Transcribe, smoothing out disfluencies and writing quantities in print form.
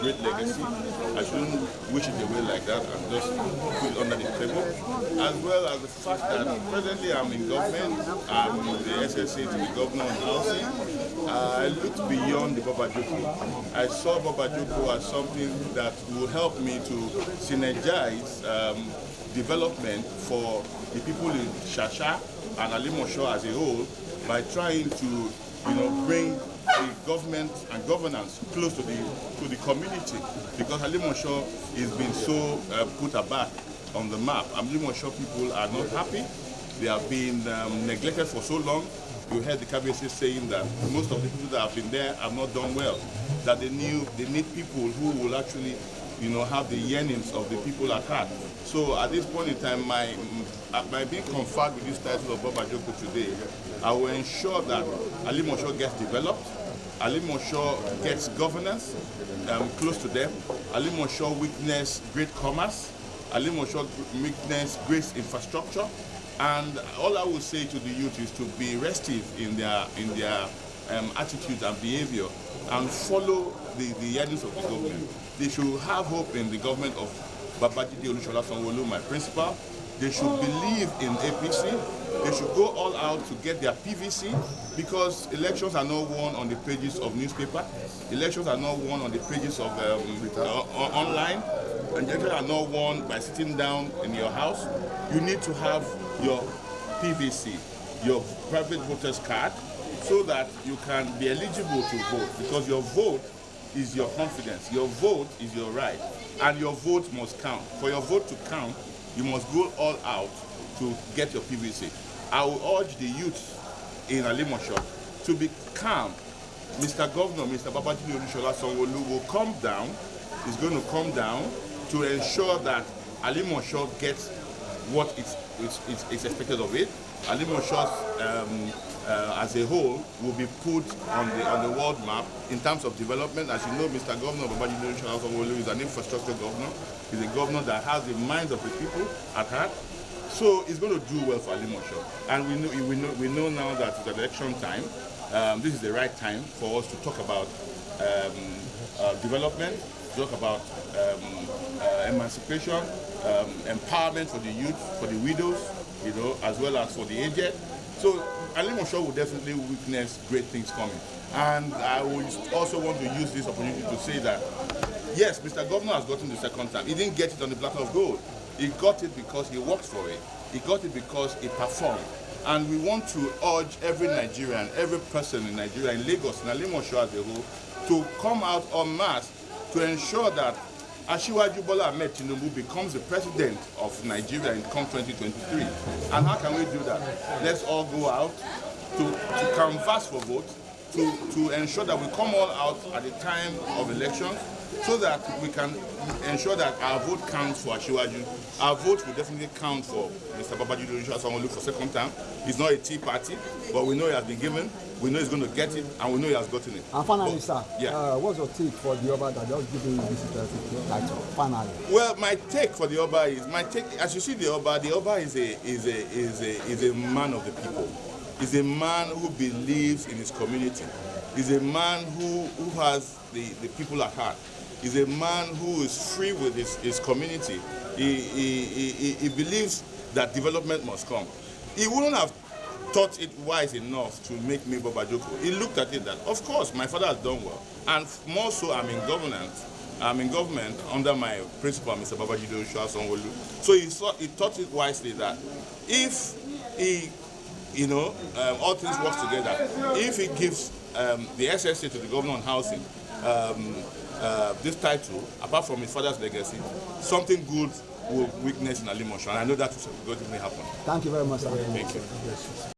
great legacy. I shouldn't wish it away like that and just put it under the table. As well as the fact that presently I'm in government, I'm the SSA to the Governor on Housing. I looked beyond the Bobajoko. I saw Bobajoko as something that will help me to synergize development for the people in Shasha and Alimosho as a whole by trying to, bring the government and governance close to the community, because Alimosho is being so put aback on the map. Alimosho people are not happy. They have been neglected for so long. You heard the cabinet saying that most of the people that have been there have not done well, that they need people who will actually have the yearnings of the people at heart. So at this point in time, by being conferred with this title of Bobajoko today, I will ensure that Alimosho gets developed, Alimosho gets governance close to them, Alimosho witness great commerce, Alimosho witness great infrastructure, and all I will say to the youth is to be restive in their attitudes and behavior and follow the yearnings of the government. They should have hope in the government of Bobajoko, my principal. They should believe in APC. They should go all out to get their PVC, because elections are not won on the pages of newspaper. Elections are not won on the pages of online. And elections are not won by sitting down in your house. You need to have your PVC, your private voter's card, so that you can be eligible to vote, because your vote is your confidence, your vote is your right, and your vote must count. For your vote to count, you must go all out to get your PVC. I will urge the youth in Alimosho to be calm. Mr. Governor, Mr. Bobajoko will come down, is going to come down to ensure that Alimosho gets what is expected of it. Alimosho as a whole will be put on the world map in terms of development. As you know, Mr. Governor Bobajoko is an infrastructure governor. He's a governor that has the minds of the people at heart. So it's going to do well for Alimosho. And we know now that it's election time. This is the right time for us to talk about development, talk about emancipation, empowerment for the youth, for the widows, as well as for the aged. So Alimosho will definitely witness great things coming. And I would also want to use this opportunity to say that, yes, Mr. Governor has gotten the second time. He didn't get it on the platter of gold. He got it because he worked for it. He got it because he performed. And we want to urge every Nigerian, every person in Nigeria, in Lagos, in Alimosho as a whole, to come out en masse to ensure that Asiwaju Bola Ahmed Tinubu becomes the president of Nigeria in 2023. And how can we do that? Let's all go out to canvass for vote, to ensure that we come all out at the time of elections, so that we can ensure that our vote counts for Asiwaju. Our vote will definitely count for Mr. Bobajoko for second time. It's not a tea party, but we know he has been given, we know he's going to get it, and we know he has gotten it. And finally, sir, yeah. What's your take for the Oba that just giving you this title? Finally. Well, my take for the Oba is, as you see the Oba is a man of the people. He's a man who believes in his community. He's a man who has the people at heart. He's a man who is free with his community. He believes that development must come. He wouldn't have thought it wise enough to make me Bobajoko. He looked at it that, of course, my father has done well. And more so, I'm in government under my principal, Mr. Bobajoko. So he thought it wisely that if he, all things work together, if he gives the SSA to the Governor on Housing, this title, apart from his father's legacy, something good will witness in Alimosho, and I know that will going to happen. Thank you very much, sir. Thank you.